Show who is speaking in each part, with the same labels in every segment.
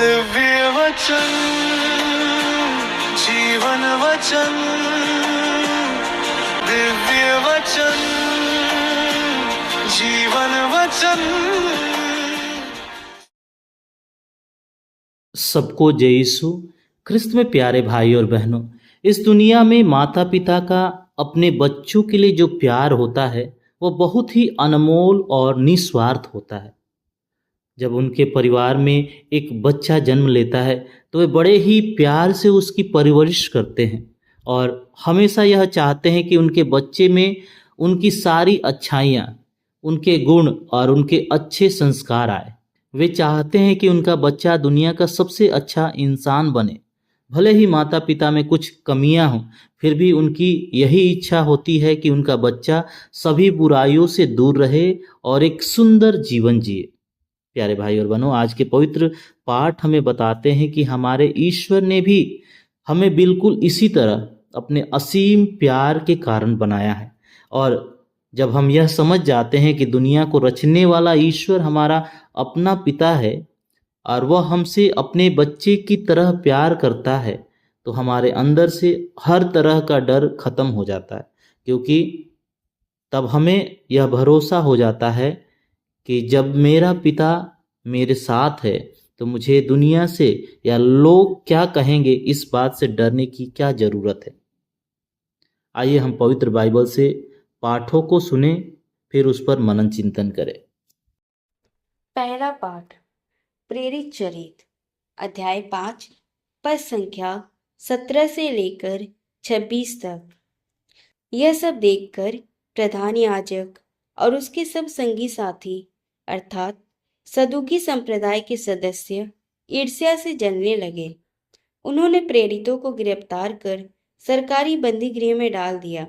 Speaker 1: दिव्य वचन जीवन वचन दिव्य वचन जीवन वचन।
Speaker 2: सबको जय यीशु ख्रिस्त में प्यारे भाई और बहनों, इस दुनिया में माता पिता का अपने बच्चों के लिए जो प्यार होता है वो बहुत ही अनमोल और निस्वार्थ होता है। जब उनके परिवार में एक बच्चा जन्म लेता है तो वे बड़े ही प्यार से उसकी परवरिश करते हैं और हमेशा यह चाहते हैं कि उनके बच्चे में उनकी सारी अच्छाइयाँ, उनके गुण और उनके अच्छे संस्कार आए। वे चाहते हैं कि उनका बच्चा दुनिया का सबसे अच्छा इंसान बने। भले ही माता पिता में कुछ कमियां हों, फिर भी उनकी यही इच्छा होती है कि उनका बच्चा सभी बुराइयों से दूर रहे और एक सुंदर जीवन जिए। प्यारे भाई और बहनों, आज के पवित्र पाठ हमें बताते हैं कि हमारे ईश्वर ने भी हमें बिल्कुल इसी तरह अपने असीम प्यार के कारण बनाया है। और जब हम यह समझ जाते हैं कि दुनिया को रचने वाला ईश्वर हमारा अपना पिता है और वह हमसे अपने बच्चे की तरह प्यार करता है, तो हमारे अंदर से हर तरह का डर खत्म हो जाता है, क्योंकि तब हमें यह भरोसा हो जाता है कि जब मेरा पिता मेरे साथ है तो मुझे दुनिया से या लोग क्या कहेंगे इस बात से डरने की क्या ज़रूरत है। आइए हम पवित्र बाइबल से पाठों को सुने, फिर उस पर मनन चिंतन करें।
Speaker 3: पहला पाठ प्रेरित चरित्र अध्याय 5 पद संख्या 17 से लेकर 26 तक। यह सब देखकर प्रधान याजक और उसके सब संगी साथी अर्थात सदूकी संप्रदाय के सदस्य ईर्ष्या से जलने लगे। उन्होंने प्रेरितों को गिरफ्तार कर सरकारी बंदी गृह में डाल दिया,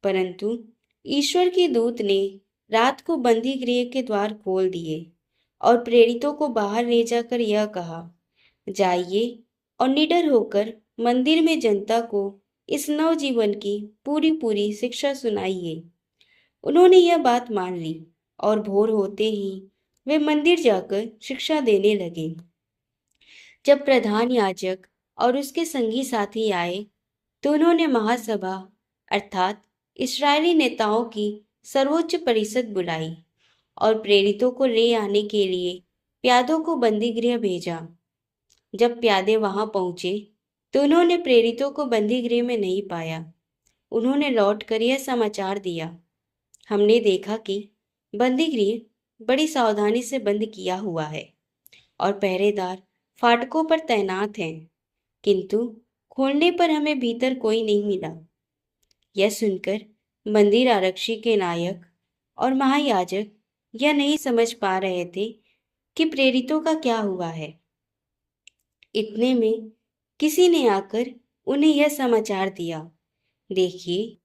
Speaker 3: परंतु ईश्वर के दूत ने रात को बंदी गृह के द्वार खोल दिए और प्रेरितों को बाहर ले जाकर यह कहा, जाइए और निडर होकर मंदिर में जनता को इस नवजीवन की पूरी शिक्षा सुनाइए। उन्होंने यह बात मान ली और भोर होते ही वे मंदिर जाकर शिक्षा देने लगे। जब प्रधान याजक और उसके संगी साथी आए तो उन्होंने महासभा अर्थात इस्राएली नेताओं की सर्वोच्च परिषद बुलाई और प्रेरितों को ले आने के लिए प्यादों को बंदी गृह भेजा। जब प्यादे वहां पहुंचे तो उन्होंने प्रेरितों को बंदी गृह में नहीं पाया। उन्होंने लौटकर यह समाचार दिया, हमने देखा कि बंदी गृह बड़ी सावधानी से बंद किया हुआ है और पहरेदार फाटकों पर तैनात हैं, किंतु खोलने पर हमें भीतर कोई नहीं मिला। यह सुनकर मंदिर आरक्षी के नायक और महायाजक यह नहीं समझ पा रहे थे कि प्रेरितों का क्या हुआ है। इतने में किसी ने आकर उन्हें यह समाचार दिया, देखिए,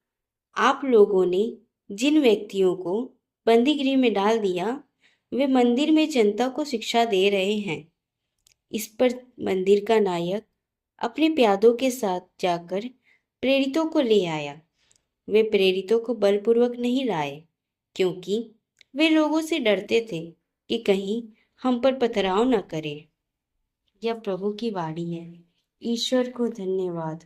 Speaker 3: आप लोगों ने जिन व्यक्तियों को बंदी गृह में डाल दिया वे मंदिर में जनता को शिक्षा दे रहे हैं। इस पर मंदिर का नायक अपने प्यादों के साथ जाकर प्रेरितों को ले आया। वे प्रेरितों को बलपूर्वक नहीं लाए, क्योंकि वे लोगों से डरते थे कि कहीं हम पर पथराव न करें। यह प्रभु की वाणी है। ईश्वर को धन्यवाद।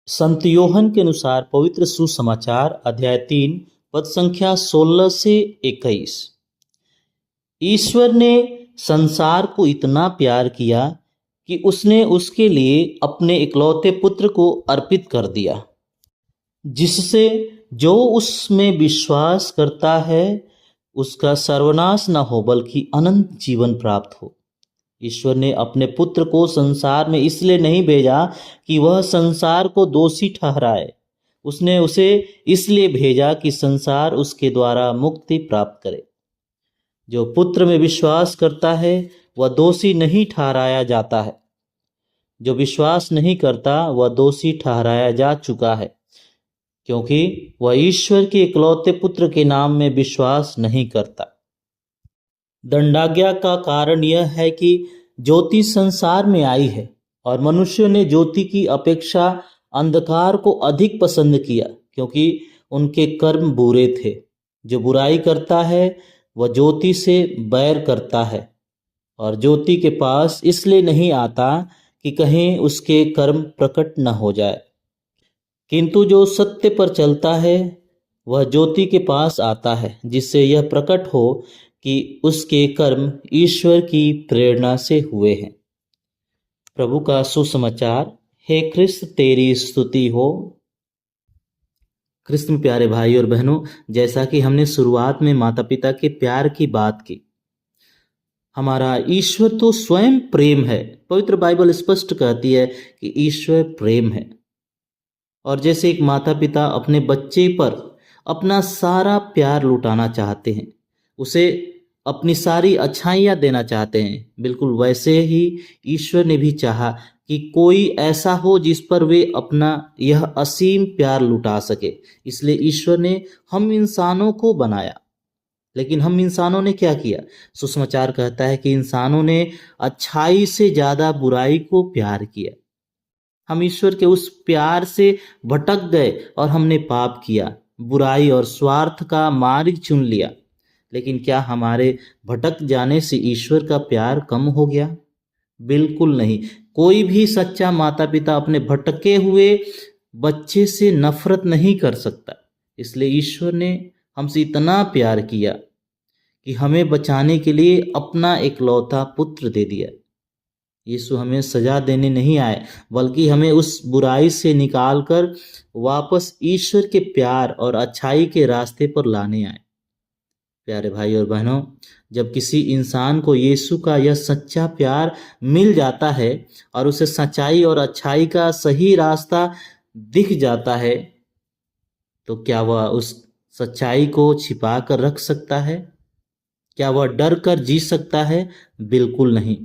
Speaker 2: संत योहन के अनुसार पवित्र सुसमाचार अध्याय 3 पद संख्या 16 से 21। ईश्वर ने संसार को इतना प्यार किया कि उसने उसके लिए अपने इकलौते पुत्र को अर्पित कर दिया, जिससे जो उसमें विश्वास करता है उसका सर्वनाश न हो बल्कि अनंत जीवन प्राप्त हो। ईश्वर ने अपने पुत्र को संसार में इसलिए नहीं भेजा कि वह संसार को दोषी ठहराए, उसने उसे इसलिए भेजा कि संसार उसके द्वारा मुक्ति प्राप्त करे। जो पुत्र में विश्वास करता है वह दोषी नहीं ठहराया जाता है, जो विश्वास नहीं करता वह दोषी ठहराया जा चुका है, क्योंकि वह ईश्वर के इकलौते पुत्र के नाम में विश्वास नहीं करता। दंडाज्ञा का कारण यह है कि ज्योति संसार में आई है और मनुष्यों ने ज्योति की अपेक्षा अंधकार को अधिक पसंद किया, क्योंकि उनके कर्म बुरे थे। जो बुराई करता है वह ज्योति से बैर करता है और ज्योति के पास इसलिए नहीं आता कि कहीं उसके कर्म प्रकट न हो जाए, किंतु जो सत्य पर चलता है वह ज्योति के पास आता है, जिससे यह प्रकट हो कि उसके कर्म ईश्वर की प्रेरणा से हुए हैं। प्रभु का सुसमाचार। हे ख्रिस्त तेरी स्तुति हो। ख्रिस्त में प्यारे भाई और बहनों, जैसा कि हमने शुरुआत में माता पिता के प्यार की बात की, हमारा ईश्वर तो स्वयं प्रेम है। पवित्र बाइबल स्पष्ट कहती है कि ईश्वर प्रेम है। और जैसे एक माता पिता अपने बच्चे पर अपना सारा प्यार लुटाना चाहते हैं, उसे अपनी सारी अच्छाइयाँ देना चाहते हैं, बिल्कुल वैसे ही ईश्वर ने भी चाहा कि कोई ऐसा हो जिस पर वे अपना यह असीम प्यार लुटा सके। इसलिए ईश्वर ने हम इंसानों को बनाया। लेकिन हम इंसानों ने क्या किया? सुसमाचार कहता है कि इंसानों ने अच्छाई से ज़्यादा बुराई को प्यार किया। हम ईश्वर के उस प्यार से भटक गए और हमने पाप किया, बुराई और स्वार्थ का मार्ग चुन लिया। लेकिन क्या हमारे भटक जाने से ईश्वर का प्यार कम हो गया? बिल्कुल नहीं। कोई भी सच्चा माता पिता अपने भटके हुए बच्चे से नफरत नहीं कर सकता। इसलिए ईश्वर ने हमसे इतना प्यार किया कि हमें बचाने के लिए अपना इकलौता पुत्र दे दिया। यीशु हमें सजा देने नहीं आए, बल्कि हमें उस बुराई से निकालकर वापस ईश्वर के प्यार और अच्छाई के रास्ते पर लाने आए। प्यारे भाई और बहनों, जब किसी इंसान को यीशु का यह सच्चा प्यार मिल जाता है और उसे सच्चाई और अच्छाई का सही रास्ता दिख जाता है, तो क्या वह उस सच्चाई को छिपा कर रख सकता है? क्या वह डर कर जी सकता है? बिल्कुल नहीं।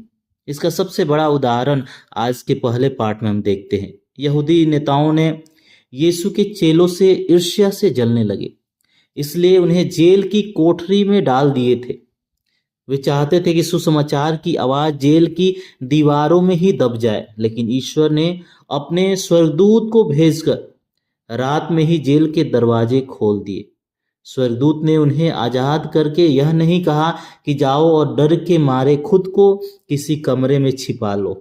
Speaker 2: इसका सबसे बड़ा उदाहरण आज के पहले पाठ में हम देखते हैं। यहूदी नेताओं ने यीशु के चेलों से ईर्ष्या से जलने लगे, इसलिए उन्हें जेल की कोठरी में डाल दिए थे। वे चाहते थे कि सुसमाचार की आवाज जेल की दीवारों में ही दब जाए, लेकिन ईश्वर ने अपने स्वर्गदूत को भेजकर रात में ही जेल के दरवाजे खोल दिए। स्वर्गदूत ने उन्हें आजाद करके यह नहीं कहा कि जाओ और डर के मारे खुद को किसी कमरे में छिपा लो,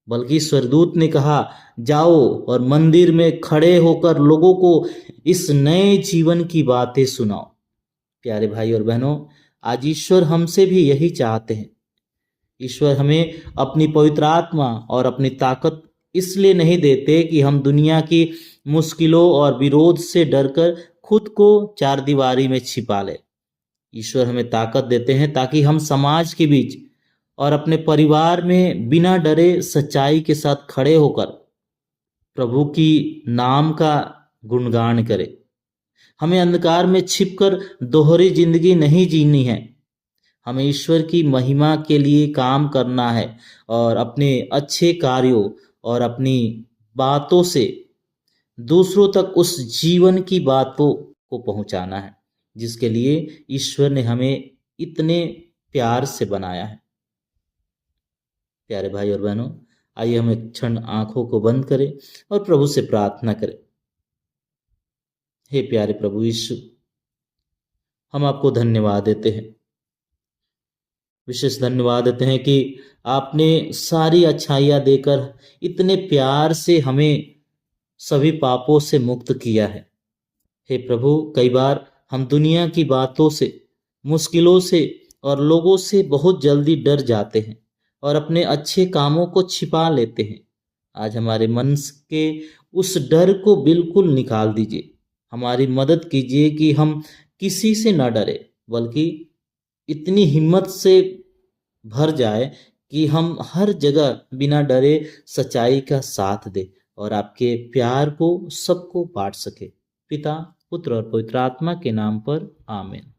Speaker 2: बल्कि स्वर्गदूत ने कहा, जाओ और मंदिर में खड़े होकर लोगों को इस नए जीवन की बातें सुनाओ। प्यारे भाई और बहनों, आज ईश्वर हमसे भी यही चाहते हैं। ईश्वर हमें अपनी पवित्र आत्मा और अपनी ताकत इसलिए नहीं देते कि हम दुनिया की मुश्किलों और विरोध से डरकर खुद को चार दीवारी में छिपा ले। ईश्वर हमें ताकत देते हैं ताकि हम समाज के बीच और अपने परिवार में बिना डरे सच्चाई के साथ खड़े होकर प्रभु की नाम का गुणगान करें। हमें अंधकार में छिपकर दोहरी जिंदगी नहीं जीनी है। हमें ईश्वर की महिमा के लिए काम करना है और अपने अच्छे कार्यों और अपनी बातों से दूसरों तक उस जीवन की बातों को पहुंचाना है जिसके लिए ईश्वर ने हमें इतने प्यार से बनाया है। प्यारे भाई और बहनों, आइए हम एक क्षण आंखों को बंद करें और प्रभु से प्रार्थना करें। हे प्यारे प्रभु यीशु, हम आपको धन्यवाद देते हैं, विशेष धन्यवाद देते हैं कि आपने सारी अच्छाइयाँ देकर इतने प्यार से हमें सभी पापों से मुक्त किया है। हे प्रभु, कई बार हम दुनिया की बातों से, मुश्किलों से और लोगों से बहुत जल्दी डर जाते हैं और अपने अच्छे कामों को छिपा लेते हैं। आज हमारे मन के उस डर को बिल्कुल निकाल दीजिए। हमारी मदद कीजिए कि हम किसी से न डरे, बल्कि इतनी हिम्मत से भर जाए कि हम हर जगह बिना डरे सच्चाई का साथ दें और आपके प्यार को सबको बांट सके। पिता, पुत्र और पवित्र आत्मा के नाम पर आमीन।